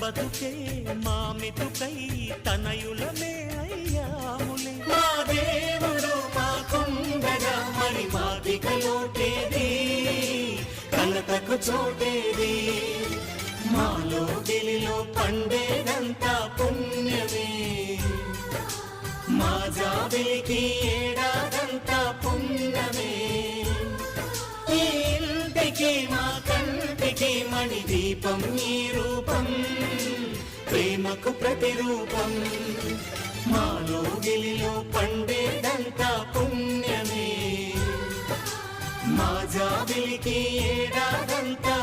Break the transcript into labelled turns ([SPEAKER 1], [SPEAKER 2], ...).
[SPEAKER 1] బతుకే మామితుకై తనయులమే అయ్యాములే. మా దేవుడు మాకుండగా మరి మాదికలోటేది, కలతకు చోటేది. మాలో గిలిలో పండేదంతా పుణ్యమే, మా జాబిలికి ఏడాదంతా పుణ్యమే. ఈ ఇంటికి మా కంటికి మణి దీపం ఈ రూపం, ప్రేమకు ప్రతిరూపం. మాలో గిలిలో పండేదంతా పుణ్యమే, మా జాబిలికి ఏడాదంతా